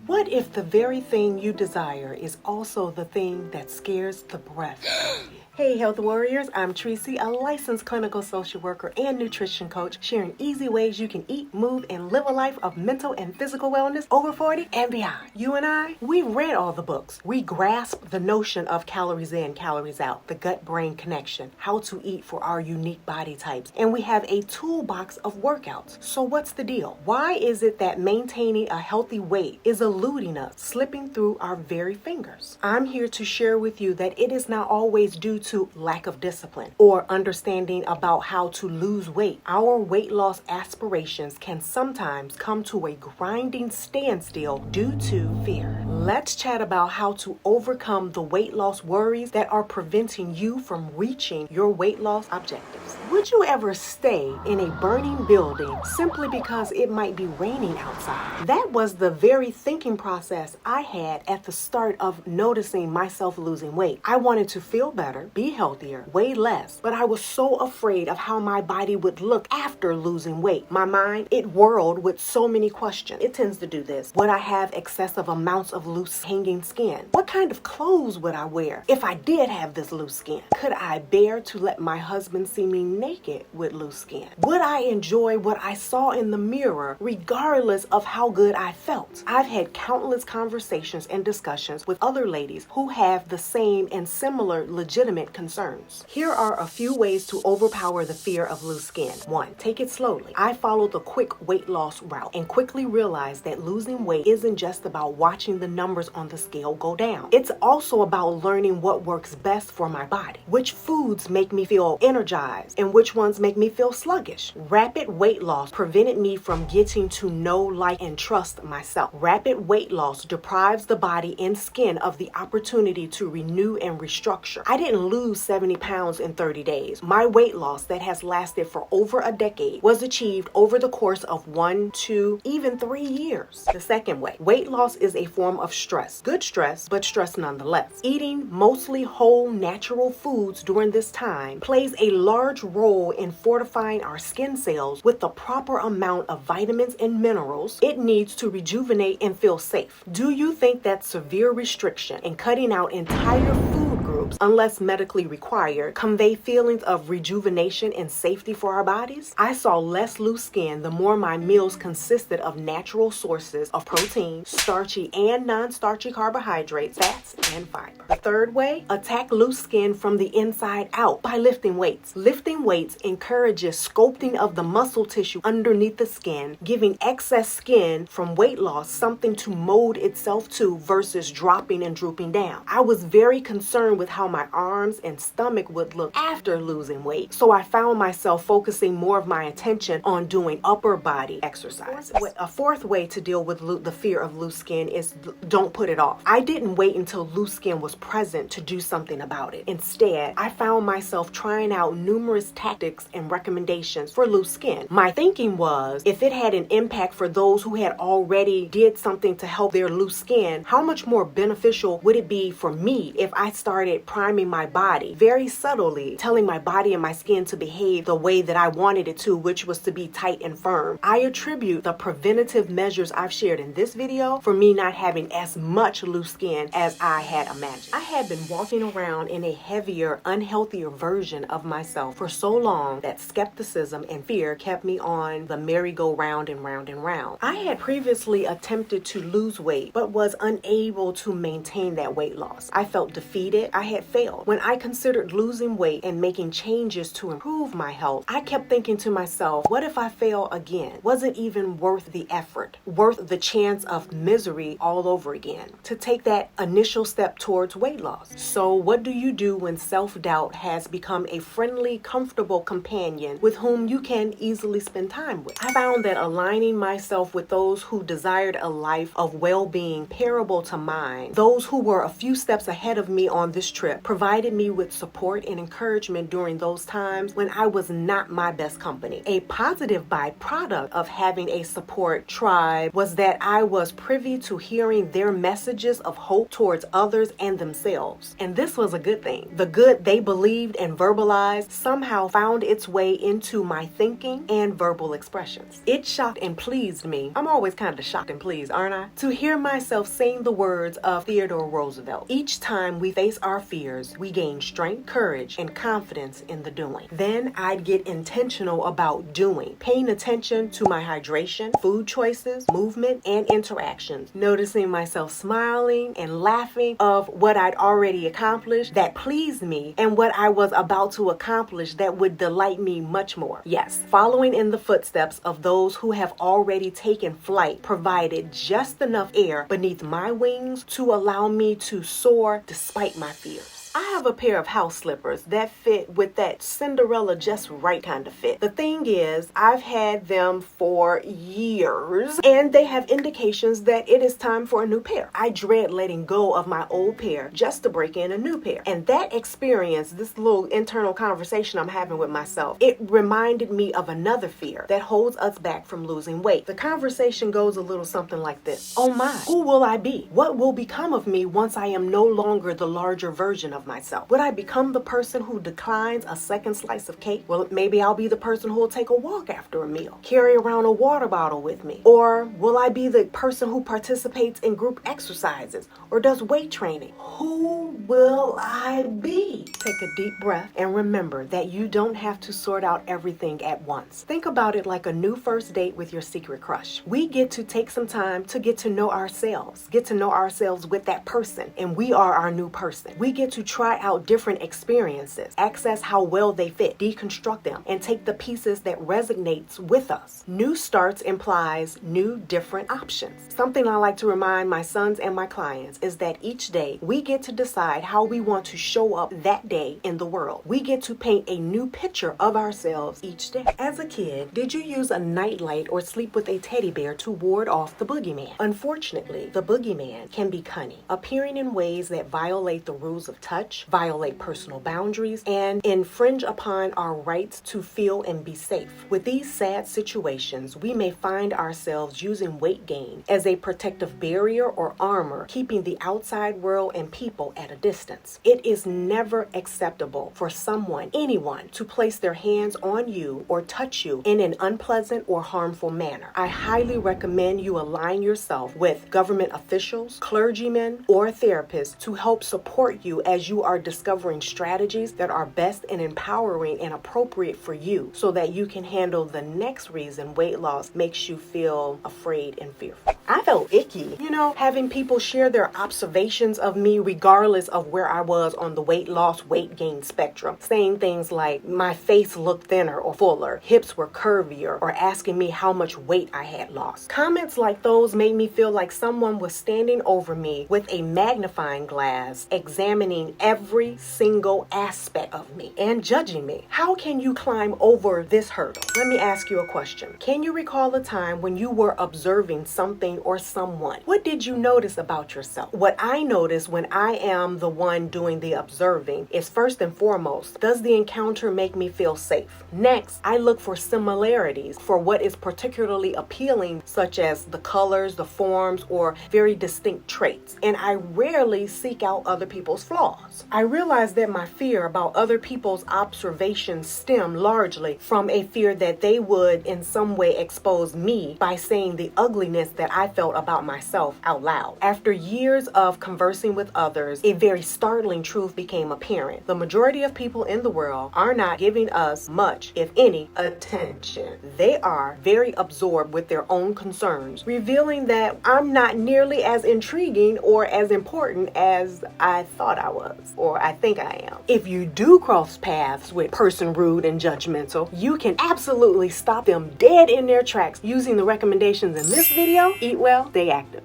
What if the very thing you desire is also the thing that scares the breath out of you? Hey health warriors, I'm Tracy, a licensed clinical social worker and nutrition coach, sharing easy ways you can eat, move, and live a life of mental and physical wellness over 40 and beyond. You and I, we've read all the books. We grasp the notion of calories in, calories out, the gut-brain connection, how to eat for our unique body types, and we have a toolbox of workouts. So what's the deal? Why is it that maintaining a healthy weight is eluding us, slipping through our very fingers? I'm here to share with you that it is not always due to lack of discipline or understanding about how to lose weight. Our weight loss aspirations can sometimes come to a grinding standstill due to fear. Let's chat about how to overcome the weight loss worries that are preventing you from reaching your weight loss objectives. Would you ever stay in a burning building simply because it might be raining outside? That was the very thinking process I had at the start of noticing myself losing weight. I wanted to feel better, be healthier, weigh less, but I was so afraid of how my body would look after losing weight. My mind, it whirled with so many questions. It tends to do this. Would I have excessive amounts of loose hanging skin? What kind of clothes would I wear if I did have this loose skin? Could I bear to let my husband see me naked with loose skin? Would I enjoy what I saw in the mirror regardless of how good I felt? I've had countless conversations and discussions with other ladies who have the same and similar legitimate concerns. Here are a few ways to overpower the fear of loose skin. 1. Take it slowly. I followed the quick weight loss route and quickly realized that losing weight isn't just about watching the numbers on the scale go down. It's also about learning what works best for my body. Which foods make me feel energized and which ones make me feel sluggish. Rapid weight loss prevented me from getting to know, like, and trust myself. Rapid weight loss deprives the body and skin of the opportunity to renew and restructure. I didn't lose 70 pounds in 30 days. My weight loss that has lasted for over a decade was achieved over the course of 1, 2, even 3 years. The second way, weight loss is a form of stress. Good stress, but stress nonetheless. Eating mostly whole natural foods during this time plays a large role in fortifying our skin cells with the proper amount of vitamins and minerals it needs to rejuvenate and feel safe. Do you think that severe restriction and cutting out entire food groups, unless medically required, convey feelings of rejuvenation and safety for our bodies? I saw less loose skin the more my meals consisted of natural sources of protein, starchy and non-starchy carbohydrates, fats, and fiber. The third way, attack loose skin from the inside out by lifting weights. Lifting weights encourages sculpting of the muscle tissue underneath the skin, giving excess skin from weight loss something to mold itself to versus dropping and drooping down. I was very concerned with how my arms and stomach would look after losing weight, so I found myself focusing more of my attention on doing upper body exercises. A fourth way to deal with the fear of loose skin is don't put it off. I didn't wait until loose skin was present to do something about it. Instead, I found myself trying out numerous tactics and recommendations for loose skin. My thinking was, if it had an impact for those who had already did something to help their loose skin, how much more beneficial would it be for me if I started priming my body very subtly, telling my body and my skin to behave the way that I wanted it to, which was to be tight and firm. I attribute the preventative measures I've shared in this video for me not having as much loose skin as I had imagined. I had been walking around in a heavier, unhealthier version of myself for so long that skepticism and fear kept me on the merry-go-round and round and round. I had previously attempted to lose weight, but was unable to maintain that weight loss. I felt defeated. I had failed. When I considered losing weight and making changes to improve my health, I kept thinking to myself, what if I fail again? Was it even worth the effort? Worth the chance of misery all over again? To take that initial step towards weight loss. So what do you do when self-doubt has become a friendly, comfortable companion with whom you can easily spend time with? I found that aligning myself with those who desired a life of well-being comparable to mine, those who were a few steps ahead of me on this trip provided me with support and encouragement during those times when I was not my best company. A positive byproduct of having a support tribe was that I was privy to hearing their messages of hope towards others and themselves. And this was a good thing. The good they believed and verbalized somehow found its way into my thinking and verbal expressions. It shocked and pleased me. I'm always kind of shocked and pleased, aren't I? To hear myself saying the words of Theodore Roosevelt. Each time we face our fears, we gain strength, courage, and confidence in the doing. Then I'd get intentional about doing, paying attention to my hydration, food choices, movement, and interactions, noticing myself smiling and laughing of what I'd already accomplished that pleased me and what I was about to accomplish that would delight me much more. Yes, following in the footsteps of those who have already taken flight provided just enough air beneath my wings to allow me to soar despite my fears. I have a pair of house slippers that fit with that Cinderella just right kind of fit. The thing is, I've had them for years and they have indications that it is time for a new pair. I dread letting go of my old pair just to break in a new pair. And that experience, this little internal conversation I'm having with myself, it reminded me of another fear that holds us back from losing weight. The conversation goes a little something like this. Oh my, who will I be? What will become of me once I am no longer the larger version of myself? Would I become the person who declines a second slice of cake? Well, maybe I'll be the person who will take a walk after a meal, carry around a water bottle with me. Or will I be the person who participates in group exercises or does weight training? Who will I be? Take a deep breath and remember that you don't have to sort out everything at once. Think about it like a new first date with your secret crush. We get to take some time to get to know ourselves with that person, and we are our new person. We get to try out different experiences, access how well they fit, deconstruct them, and take the pieces that resonates with us. New starts implies new, different options. Something I like to remind my sons and my clients is that each day we get to decide how we want to show up that day in the world. We get to paint a new picture of ourselves each day. As a kid, did you use a nightlight or sleep with a teddy bear to ward off the boogeyman? Unfortunately, the boogeyman can be cunning, appearing in ways that violate the rules of touch, violate personal boundaries, and infringe upon our rights to feel and be safe. With these sad situations, we may find ourselves using weight gain as a protective barrier or armor, keeping the outside world and people at a distance. It is never acceptable for someone, anyone, to place their hands on you or touch you in an unpleasant or harmful manner. I highly recommend you align yourself with government officials, clergymen, or therapists to help support you as you are discovering strategies that are best and empowering and appropriate for you so that you can handle the next reason weight loss makes you feel afraid and fearful. I felt icky, having people share their observations of me regardless of where I was on the weight loss, weight gain spectrum, saying things like my face looked thinner or fuller, hips were curvier, or asking me how much weight I had lost. Comments like those made me feel like someone was standing over me with a magnifying glass, examining every single aspect of me and judging me. How can you climb over this hurdle? Let me ask you a question. Can you recall a time when you were observing something or someone? What did you notice about yourself? What I notice when I am the one doing the observing is first and foremost, does the encounter make me feel safe? Next, I look for similarities for what is particularly appealing, such as the colors, the forms, or very distinct traits. And I rarely seek out other people's flaws. I realize that my fear about other people's observations stem largely from a fear that they would in some way expose me by saying the ugliness that I felt about myself out loud. After years of conversing with others, a very startling truth became apparent. The majority of people in the world are not giving us much, if any, attention. They are very absorbed with their own concerns, revealing that I'm not nearly as intriguing or as important as I thought I was, or I think I am. If you do cross paths with person rude and judgmental, you can absolutely stop them dead in their tracks using the recommendations in this video. Eat well, stay active.